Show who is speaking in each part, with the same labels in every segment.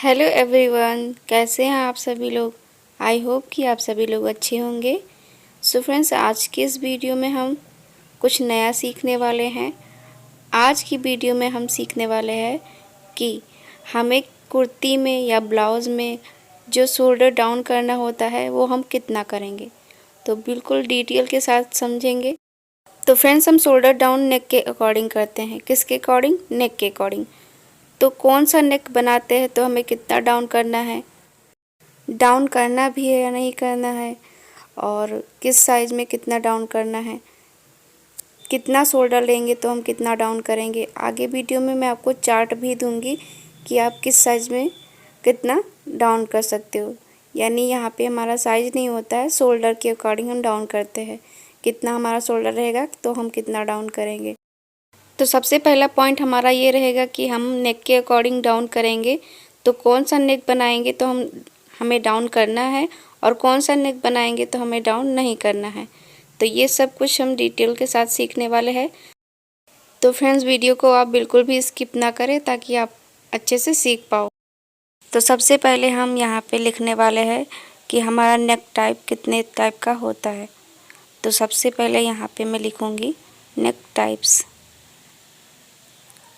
Speaker 1: Hello everyone, कैसे हैं आप सभी लोग। आई होप कि आप सभी लोग अच्छे होंगे। सो फ्रेंड्स, आज के इस वीडियो में हम कुछ नया सीखने वाले हैं। आज की वीडियो में हम सीखने वाले हैं कि हमें कुर्ती में या ब्लाउज़ में जो शोल्डर डाउन करना होता है वो हम कितना करेंगे, तो बिल्कुल डिटेल के साथ समझेंगे। तो फ्रेंड्स, हम शोल्डर डाउन नेक के अकॉर्डिंग करते हैं। किसके अकॉर्डिंग? नेक के अकॉर्डिंग। तो कौन सा नेक बनाते हैं तो हमें कितना डाउन करना है, डाउन करना भी है या नहीं करना है, और किस साइज़ में कितना डाउन करना है, कितना शोल्डर लेंगे तो हम कितना डाउन करेंगे। आगे वीडियो में मैं आपको चार्ट भी दूंगी कि आप किस साइज़ में कितना डाउन कर सकते हो। यानी यहाँ पे हमारा साइज़ नहीं होता है, शोल्डर के अकॉर्डिंग हम डाउन करते हैं। कितना हमारा शोल्डर रहेगा तो हम कितना डाउन करेंगे। तो सबसे पहला पॉइंट हमारा ये रहेगा कि हम नेक के अकॉर्डिंग डाउन करेंगे। तो कौन सा नेक बनाएंगे तो हमें डाउन करना है, और कौन सा नेक बनाएंगे तो हमें डाउन नहीं करना है। तो ये सब कुछ हम डिटेल के साथ सीखने वाले हैं। तो फ्रेंड्स, वीडियो को आप बिल्कुल भी स्किप ना करें ताकि आप अच्छे से सीख पाओ। तो सबसे पहले हम यहाँ पे लिखने वाले हैं कि हमारा नेक टाइप कितने टाइप का होता है। तो सबसे पहले यहाँ पे मैं लिखूँगी नेक टाइप्स।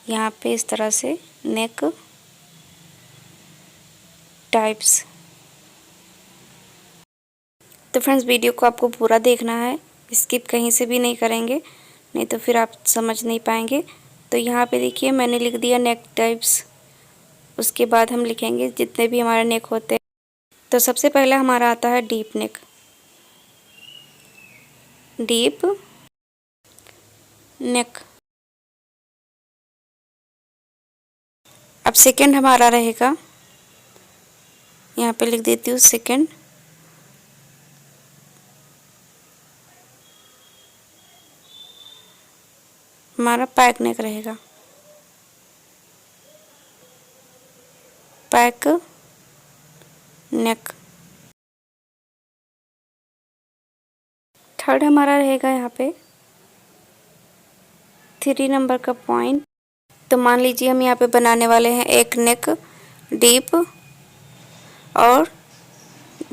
Speaker 1: यहाँ पे इस तरह से नेक टाइप्स। तो फ्रेंड्स, वीडियो को आपको पूरा देखना है, स्किप कहीं से भी नहीं करेंगे, नहीं तो फिर आप समझ नहीं पाएंगे। तो यहाँ पे देखिए मैंने लिख दिया नेक टाइप्स। उसके बाद हम लिखेंगे जितने भी हमारे नेक होते हैं। तो सबसे पहला हमारा आता है डीप नेक। Deep neck. अब सेकंड हमारा रहेगा, यहाँ पे लिख देती हूँ सेकंड। हमारा पैक नेक रहेगा। पैक नेक। थर्ड हमारा रहेगा यहाँ पे 3 नंबर का पॉइंट। तो मान लीजिए हम यहाँ पे बनाने वाले हैं एक नेक डीप, और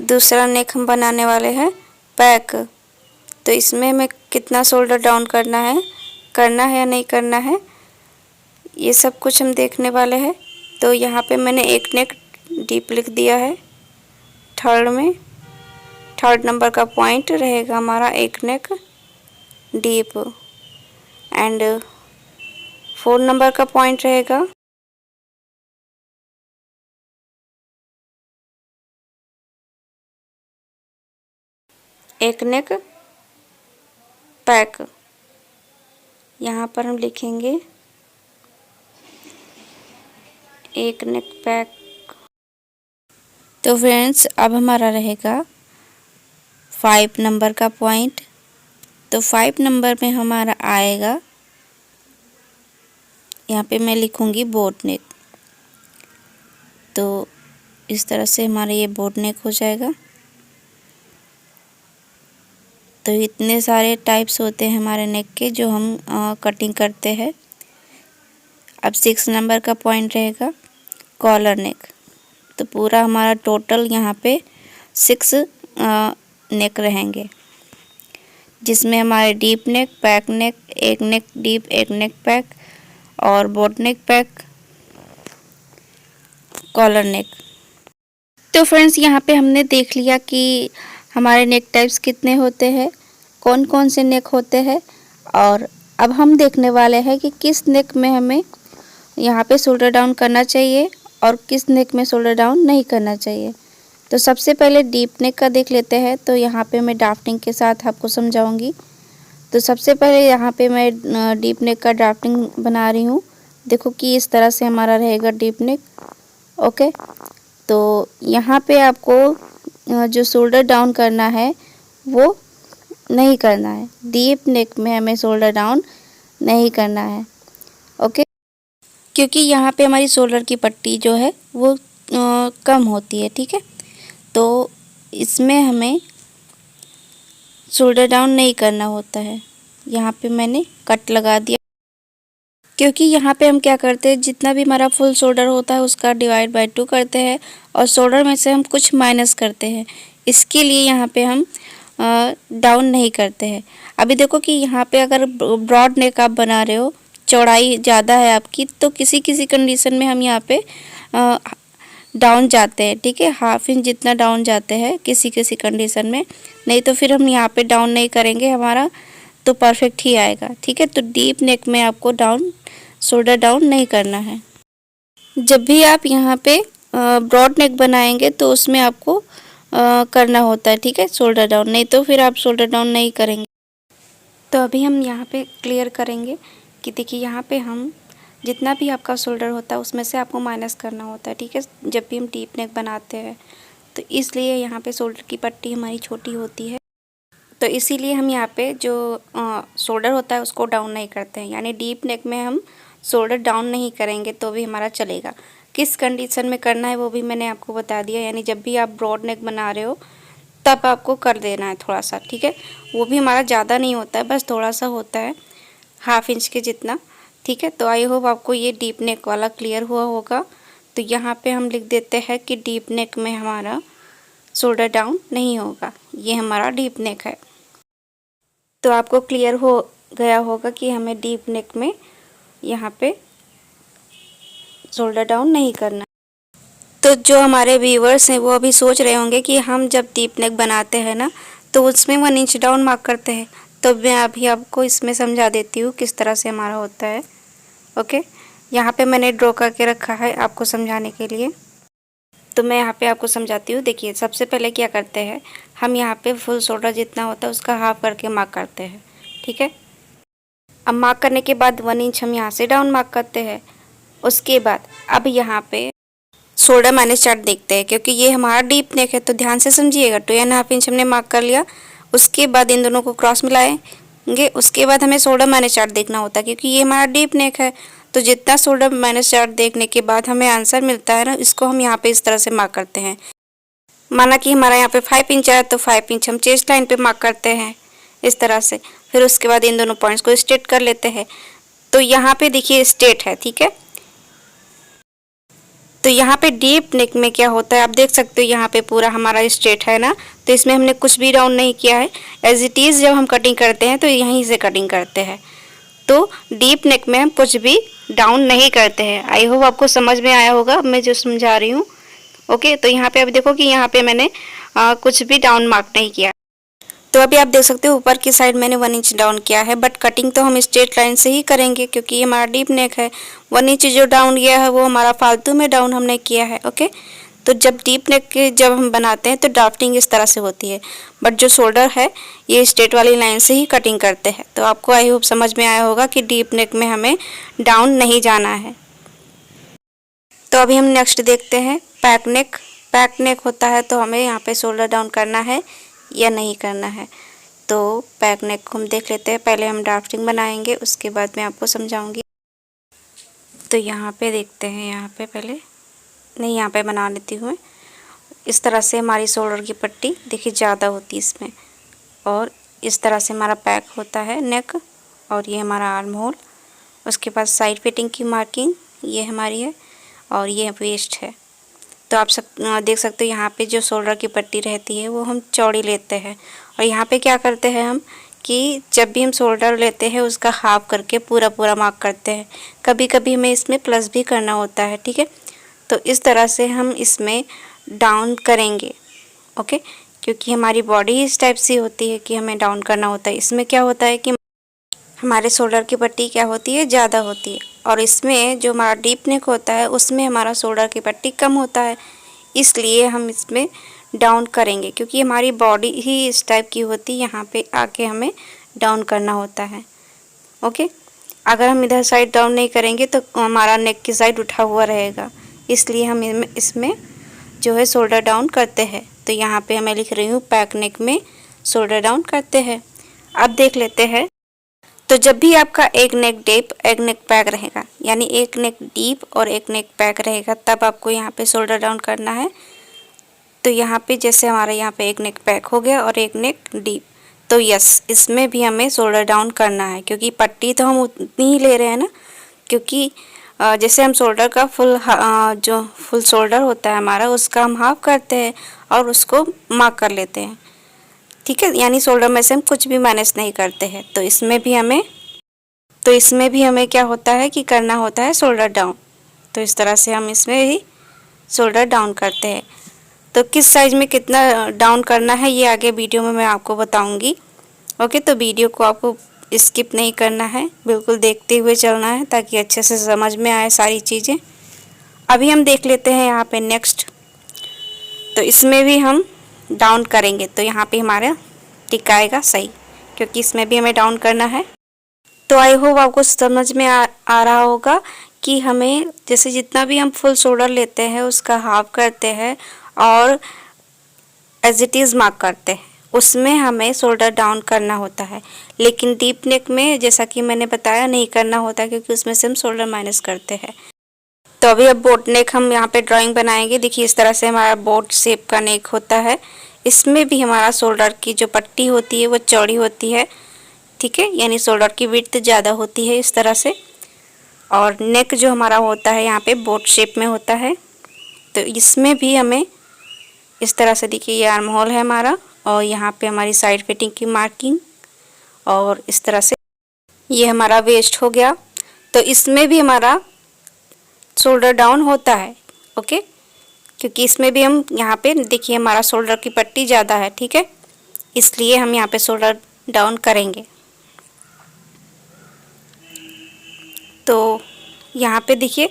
Speaker 1: दूसरा नेक हम बनाने वाले हैं पैक। तो इसमें हमें कितना शोल्डर डाउन करना है या नहीं करना है, ये सब कुछ हम देखने वाले हैं। तो यहाँ पे मैंने एक नेक डीप लिख दिया है। थर्ड में थर्ड नंबर का पॉइंट रहेगा हमारा एक नेक डीप, एंड 4 नंबर का पॉइंट रहेगा एक नेक पैक। यहाँ पर हम लिखेंगे एक नेक पैक। तो फ्रेंड्स, अब हमारा रहेगा 5 नंबर का पॉइंट। तो 5 नंबर में हमारा आएगा, यहाँ पे मैं लिखूँगी बोट नेक। तो इस तरह से हमारा ये बोट नेक हो जाएगा। तो इतने सारे टाइप्स होते हैं हमारे नेक के जो हम कटिंग करते हैं। अब 6 नंबर का पॉइंट रहेगा कॉलर नेक। तो पूरा हमारा टोटल यहाँ पे 6 नेक रहेंगे, जिसमें हमारे डीप नेक, पैक नेक, एक नेक डीप, एक नेक पैक, और boat neck pack, collar neck. तो फ्रेंड्स, यहाँ पे हमने देख लिया कि हमारे नेक टाइप्स कितने होते हैं, कौन कौन से नेक होते हैं, और अब हम देखने वाले हैं कि किस नेक में हमें यहाँ पे शोल्डर डाउन करना चाहिए और किस नेक में शोल्डर डाउन नहीं करना चाहिए। तो सबसे पहले डीप नेक का देख लेते हैं। तो यहाँ पे मैं ड्राफ्टिंग के साथ आपको समझाऊंगी। तो सबसे पहले यहाँ पे मैं डीप नेक का ड्राफ्टिंग बना रही हूँ। देखो कि इस तरह से हमारा रहेगा डीप नेक। ओके, तो यहाँ पे आपको जो शोल्डर डाउन करना है वो नहीं करना है। डीप नेक में हमें शोल्डर डाउन नहीं करना है। ओके, क्योंकि यहाँ पे हमारी शोल्डर की पट्टी जो है वो कम होती है। ठीक है, तो इसमें हमें शोल्डर डाउन नहीं करना होता है। यहाँ पे मैंने कट लगा दिया, क्योंकि यहाँ पे हम क्या करते हैं, जितना भी हमारा फुल शोल्डर होता है उसका डिवाइड बाय 2 करते हैं और शोल्डर में से हम कुछ माइनस करते हैं। इसके लिए यहाँ पे हम डाउन नहीं करते हैं। अभी देखो कि यहाँ पे अगर ब्रॉड नेक आप बना रहे हो, चौड़ाई ज़्यादा है आपकी, तो किसी किसी कंडीशन में हम यहाँ पे डाउन जाते हैं, ठीक है, हाफ इंच जितना डाउन जाते हैं किसी किसी कंडीशन में, नहीं तो फिर हम यहाँ पे डाउन नहीं करेंगे, हमारा तो परफेक्ट ही आएगा, ठीक है। तो डीप नेक में आपको डाउन शोल्डर डाउन नहीं करना है। जब भी आप यहाँ पे ब्रॉड नेक बनाएंगे तो उसमें आपको करना होता है, ठीक है, शोल्डर डाउन, नहीं तो फिर आप शोल्डर डाउन नहीं करेंगे। तो अभी हम यहाँ पे क्लियर करेंगे कि देखिए यहाँ पे हम जितना भी आपका शोल्डर होता है उसमें से आपको माइनस करना होता है, ठीक है, जब भी हम डीप नेक बनाते हैं। तो इसलिए यहाँ पे शोल्डर की पट्टी हमारी छोटी होती है, तो इसीलिए हम यहाँ पे जो शोल्डर होता है उसको डाउन नहीं करते हैं, यानी डीप नेक में हम शोल्डर डाउन नहीं करेंगे तो भी हमारा चलेगा। किस कंडीशन में करना है वो भी मैंने आपको बता दिया, यानी जब भी आप ब्रॉड नेक बना रहे हो तब आपको कर देना है थोड़ा सा, ठीक है। वो भी हमारा ज़्यादा नहीं होता है, बस थोड़ा सा होता है, हाफ इंच के जितना, ठीक है। तो आई होप आपको ये डीप नेक वाला क्लियर हुआ होगा। तो यहाँ पे हम लिख देते हैं कि डीप नेक में हमारा शोल्डर डाउन नहीं होगा, ये हमारा डीप नेक है। तो आपको क्लियर हो गया होगा कि हमें डीप नेक में यहाँ पे शोल्डर डाउन नहीं करना। तो जो हमारे व्यूअर्स हैं वो अभी सोच रहे होंगे कि हम जब डीप नेक बनाते हैं ना तो उसमें 1 इंच डाउन मार्क करते हैं, तो मैं अभी आपको इसमें समझा देती हूँ किस तरह से हमारा होता है। ओके, यहाँ पे मैंने ड्रॉ करके रखा है आपको समझाने के लिए, तो मैं यहाँ पे आपको समझाती हूँ। देखिए सबसे पहले क्या करते हैं, हम यहाँ पे फुल शोल्डर जितना होता है उसका हाफ करके मार्क करते हैं, ठीक है। अब मार्क करने के बाद 1 इंच हम यहाँ से डाउन मार्क करते हैं। उसके बाद अब यहाँ पे शोल्डर माइनस चार्ट देखते हैं, क्योंकि ये हमारा डीप नेक है, तो ध्यान से समझिएगा। 2.5 इंच हमने मार्क कर लिया, उसके बाद इन दोनों को क्रॉस मिलाएंगे, उसके बाद हमें शोल्डर माइनस चार्ट देखना होता है, क्योंकि ये हमारा डीप नेक है। तो जितना शोल्डर माइनस चार्ट देखने के बाद हमें आंसर मिलता है ना, इसको हम यहाँ पे इस तरह से मार्क करते हैं। माना कि हमारा यहाँ पे 5 इंच है तो 5 इंच हम चेस्ट लाइन पे मार्क करते हैं इस तरह से। फिर उसके बाद इन दोनों पॉइंट्स को स्ट्रेट कर लेते हैं। तो यहाँ पे देखिए स्ट्रेट है, ठीक है। तो यहाँ पे डीप नेक में क्या होता है आप देख सकते हो, यहाँ पे पूरा हमारा स्ट्रेट है ना, तो इसमें हमने कुछ भी डाउन नहीं किया है। एज इट इज़ जब हम कटिंग करते हैं तो यहीं से कटिंग करते हैं। तो डीप नेक में हम कुछ भी डाउन नहीं करते हैं। आई होप आपको समझ में आया होगा मैं जो समझा रही हूँ। ओके, तो यहाँ पे अब देखो कि यहाँ पे मैंने कुछ भी डाउन मार्क नहीं किया। तो अभी आप देख सकते हो ऊपर की साइड मैंने 1 इंच डाउन किया है, बट कटिंग तो हम स्ट्रेट लाइन से ही करेंगे क्योंकि ये हमारा डीप नेक है। 1 इंच जो डाउन किया है वो हमारा फालतू में डाउन हमने किया है। ओके, तो जब डीप नेक जब हम बनाते हैं तो ड्राफ्टिंग इस तरह से होती है, बट जो शोल्डर है ये स्ट्रेट वाली लाइन से ही कटिंग करते हैं। तो आपको आई होप समझ में आया होगा कि डीप नेक में हमें डाउन नहीं जाना है। तो अभी हम नेक्स्ट देखते हैं पैक नेक। पैक नेक होता है तो हमें यहाँ पे शोल्डर डाउन करना है या नहीं करना है। तो पैक नेक को हम देख लेते हैं। पहले हम ड्राफ्टिंग बनाएंगे, उसके बाद मैं आपको समझाऊंगी। तो यहाँ पे देखते हैं, यहाँ पे पहले नहीं, यहाँ पे बना लेती हूँ मैं। इस तरह से हमारी शोल्डर की पट्टी देखिए ज़्यादा होती है इसमें, और इस तरह से हमारा पैक होता है नेक, और ये हमारा आर्म होल। उसके बाद साइड फिटिंग की मार्किंग ये हमारी है, और ये वेस्ट है। तो आप सब देख सकते हो यहाँ पे जो शोल्डर की पट्टी रहती है वो हम चौड़ी लेते हैं, और यहाँ पे क्या करते हैं हम कि जब भी हम शोल्डर लेते हैं उसका हाफ करके पूरा पूरा मार्क करते हैं। कभी कभी हमें इसमें प्लस भी करना होता है, ठीक है। तो इस तरह से हम इसमें डाउन करेंगे। ओके, क्योंकि हमारी बॉडी इस टाइप से होती है कि हमें डाउन करना होता है। इसमें क्या होता है कि हमारे शोल्डर की पट्टी क्या होती है, ज़्यादा होती है, और इसमें जो हमारा डीप नेक होता है उसमें हमारा शोल्डर की पट्टी कम होता है। इसलिए हम इसमें डाउन करेंगे, क्योंकि हमारी बॉडी ही इस टाइप की होती है, यहाँ पे आके हमें डाउन करना होता है। ओके, अगर हम इधर साइड डाउन नहीं करेंगे तो हमारा नेक की साइड उठा हुआ रहेगा, इसलिए हम इसमें जो है शोल्डर डाउन करते हैं। तो यहाँ पे मैं लिख रही हूँ पैक नेक में शोल्डर डाउन करते हैं। अब देख लेते हैं। तो जब भी आपका एक नेक डीप एक नेक पैक रहेगा, यानी एक नेक डीप और एक नेक पैक रहेगा, तब आपको यहाँ पे शोल्डर डाउन करना है। तो यहाँ पे जैसे हमारा यहाँ पे एक नेक पैक हो गया और एक नेक डीप, तो यस इसमें भी हमें शोल्डर डाउन करना है, क्योंकि पट्टी तो हम उतनी ही ले रहे हैं ना, क्योंकि जैसे हम शोल्डर का जो फुल शोल्डर होता है हमारा, उसका हम हाफ करते हैं और उसको मार्क कर लेते हैं, ठीक है। यानी शोल्डर में से हम कुछ भी माइनस नहीं करते हैं। तो इसमें भी हमें क्या होता है कि करना होता है शोल्डर डाउन। तो इस तरह से हम इसमें भी शोल्डर डाउन करते हैं। तो किस साइज में कितना डाउन करना है ये आगे वीडियो में मैं आपको बताऊंगी। ओके, तो वीडियो को आपको स्किप नहीं करना है, बिल्कुल देखते हुए चलना है ताकि अच्छे से समझ में आए सारी चीज़ें। अभी हम देख लेते हैं यहाँ पे नेक्स्ट। तो इसमें भी हम डाउन करेंगे तो यहाँ पे हमारा टिक आएगा सही, क्योंकि इसमें भी हमें डाउन करना है। तो आई होप आपको समझ में आ रहा होगा कि हमें जैसे जितना भी हम फुल शोल्डर लेते हैं उसका हाफ करते हैं और एज इट इज़ मार्क करते हैं, उसमें हमें शोल्डर डाउन करना होता है। लेकिन डीप नेक में जैसा कि मैंने बताया नहीं करना होता, क्योंकि उसमें से हम शोल्डर माइनस करते हैं। तो अभी अब बोट नेक हम यहाँ पे ड्राइंग बनाएंगे। देखिए इस तरह से हमारा बोट शेप का नेक होता है। इसमें भी हमारा शोल्डर की जो पट्टी होती है वो चौड़ी होती है, ठीक है, यानी शोल्डर की विड्थ ज़्यादा होती है इस तरह से। और नेक जो हमारा होता है यहाँ पे बोट शेप में होता है। तो इसमें भी हमें इस तरह से, देखिए ये आर्म होल है हमारा और यहाँ पे हमारी साइड फिटिंग की मार्किंग, और इस तरह से ये हमारा वेस्ट हो गया। तो इसमें भी हमारा शोल्डर डाउन होता है, ओके, क्योंकि इसमें भी हम यहाँ पे देखिए हमारा शोल्डर की पट्टी ज़्यादा है, ठीक है, इसलिए हम यहाँ पे शोल्डर डाउन करेंगे। तो यहाँ पे देखिए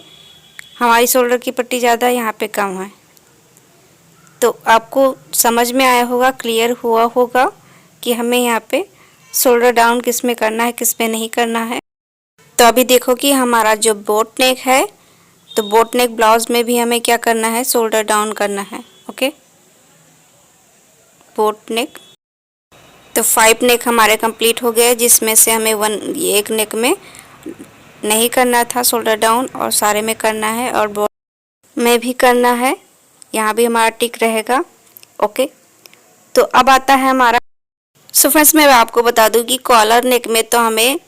Speaker 1: हमारी शोल्डर की पट्टी ज़्यादा है, यहाँ पे कम है। तो आपको समझ में आया होगा, क्लियर हुआ होगा कि हमें यहाँ पे शोल्डर डाउन किस में करना है किस में नहीं करना है। तो अभी देखो कि हमारा जो बोट नेक है, तो बोट नेक ब्लाउज में भी हमें क्या करना है, शोल्डर डाउन करना है, ओके। बोट नेक तो 5 नेक हमारे कंप्लीट हो गए, जिसमें से हमें एक नेक में नहीं करना था शोल्डर डाउन और सारे में करना है और बोट में भी करना है। यहाँ भी हमारा टिक रहेगा, ओके। तो अब आता है हमारा, सो फ्रेंड्स मैं आपको बता दूं कि कॉलर नेक में तो हमें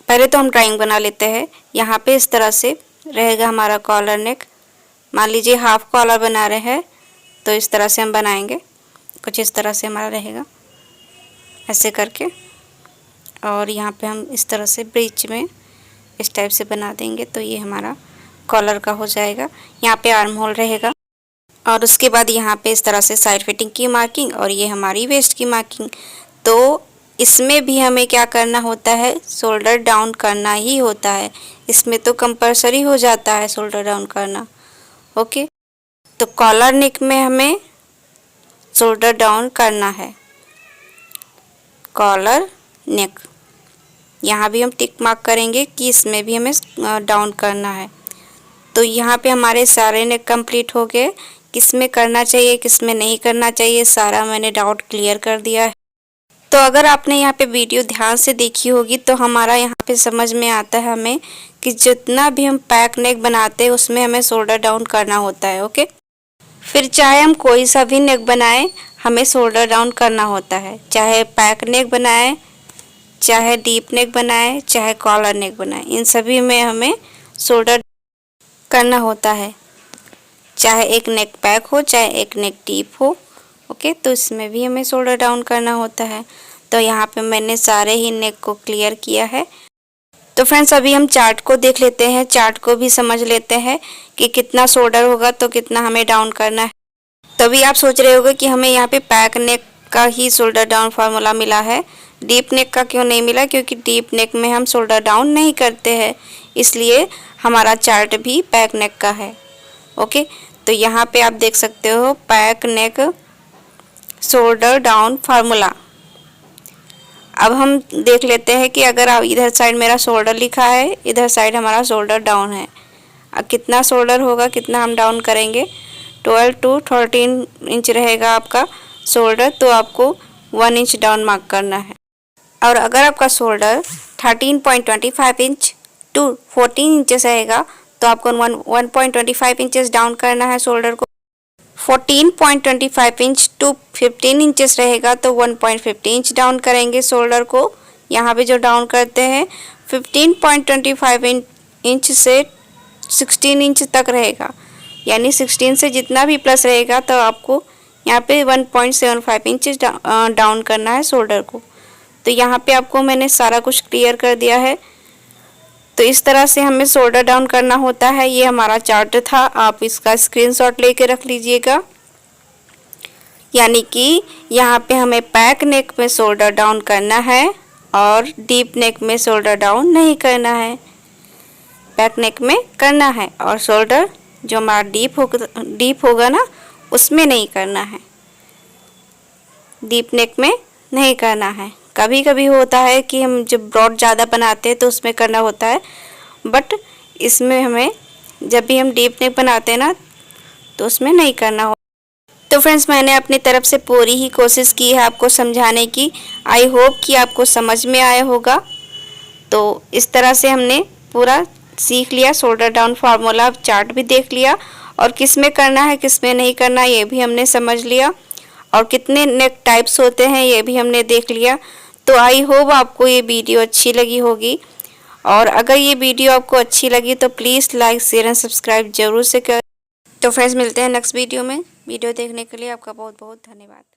Speaker 1: पहले तो हम ड्राइंग बना लेते हैं। यहाँ पे इस तरह से रहेगा हमारा कॉलर नेक। मान लीजिए हाफ कॉलर बना रहे हैं तो इस तरह से हम बनाएंगे, कुछ इस तरह से हमारा रहेगा ऐसे करके, और यहाँ पे हम इस तरह से ब्रीच में इस टाइप से बना देंगे तो ये हमारा कॉलर का हो जाएगा। यहाँ पे आर्म होल रहेगा और उसके बाद यहाँ पे इस तरह से साइड फिटिंग की मार्किंग और ये हमारी वेस्ट की मार्किंग। तो इसमें भी हमें क्या करना होता है, शोल्डर डाउन करना ही होता है। इसमें तो कंपलसरी हो जाता है शोल्डर डाउन करना, ओके। तो कॉलर नेक में हमें शोल्डर डाउन करना है, कॉलर नेक। यहाँ भी हम टिक मार्क करेंगे कि इसमें भी हमें डाउन करना है। तो यहाँ पे हमारे सारे नेक कंप्लीट हो गए। किस में करना चाहिए किस में नहीं करना चाहिए सारा मैंने डाउट क्लियर कर दिया है। तो अगर आपने यहाँ पे वीडियो ध्यान से देखी होगी तो हमारा यहाँ पे समझ में आता है हमें कि जितना भी हम पैक नेक बनाते हैं उसमें हमें शोल्डर डाउन करना होता है, ओके। फिर चाहे हम कोई सा भी नेक बनाएं हमें शोल्डर डाउन करना होता है, चाहे पैक नेक बनाएं, चाहे डीप नेक बनाएं, चाहे कॉलर नेक बनाएं, इन सभी में हमें शोल्डर करना होता है, चाहे एक नेक पैक हो चाहे एक नेक डीप हो, ओके। तो इसमें भी हमें शोल्डर डाउन करना होता है। तो यहाँ पे मैंने सारे ही नेक को क्लियर किया है। तो फ्रेंड्स अभी हम चार्ट को देख लेते हैं, चार्ट को भी समझ लेते हैं कि कितना शोल्डर होगा तो कितना हमें डाउन करना है। तभी आप सोच रहे होंगे कि हमें यहाँ पे पैक नेक का ही शोल्डर डाउन फार्मूला मिला है, डीप नेक का क्यों नहीं मिला, क्योंकि डीप नेक में हम शोल्डर डाउन नहीं करते हैं, इसलिए हमारा चार्ट भी पैक नेक का है, ओके। तो यहाँ पे आप देख सकते हो पैक नेक शोल्डर डाउन फार्मूला। अब हम देख लेते हैं कि अगर आप इधर साइड मेरा शोल्डर लिखा है, इधर साइड हमारा शोल्डर डाउन है, अब कितना शोल्डर होगा कितना हम डाउन करेंगे, 12 to 13 इंच रहेगा आपका शोल्डर, तो आपको 1 इंच डाउन मार्क करना है। और अगर आपका शोल्डर 13.25 इंच टू 14 इंचेस रहेगा तो आपको 1.25 इंचेस डाउन करना है शोल्डर को। 14.25 इंच टू 15 इंचेस रहेगा तो 1.50 इंच डाउन करेंगे शोल्डर को। यहाँ पे जो डाउन करते हैं 15.25 इंच से 16 इंच तक रहेगा, यानी 16 से जितना भी प्लस रहेगा तो आपको यहाँ पे 1.75 इंच डाउन करना है शोल्डर को। तो यहाँ पे आपको मैंने सारा कुछ क्लियर कर दिया है। तो इस तरह से हमें शोल्डर डाउन करना होता है। ये हमारा चार्ट था, आप इसका स्क्रीनशॉट लेके रख लीजिएगा। यानी कि यहाँ पे हमें पैक नेक में शोल्डर डाउन करना है और डीप नेक में शोल्डर डाउन नहीं करना है। पैक नेक में करना है और शोल्डर जो हमारा डीप होगा ना, उसमें नहीं करना है, डीप नेक में नहीं करना है। कभी कभी होता है कि हम जब ब्रॉड ज़्यादा बनाते हैं तो उसमें करना होता है, बट इसमें हमें जब भी हम डीप नेक बनाते हैं ना तो उसमें नहीं करना हो। तो फ्रेंड्स, मैंने अपनी तरफ से पूरी ही कोशिश की है आपको समझाने की। आई होप कि आपको समझ में आया होगा। तो इस तरह से हमने पूरा सीख लिया, शोल्डर डाउन फार्मूला चार्ट भी देख लिया और किस में करना है किस में नहीं करना ये भी हमने समझ लिया, और कितने नेक टाइप्स होते हैं ये भी हमने देख लिया। तो आई होप आपको ये वीडियो अच्छी लगी होगी, और अगर ये वीडियो आपको अच्छी लगी तो please like share and subscribe जरूर से कर। तो फ्रेंड्स, मिलते हैं नेक्स्ट वीडियो में। वीडियो देखने के लिए आपका बहुत बहुत धन्यवाद।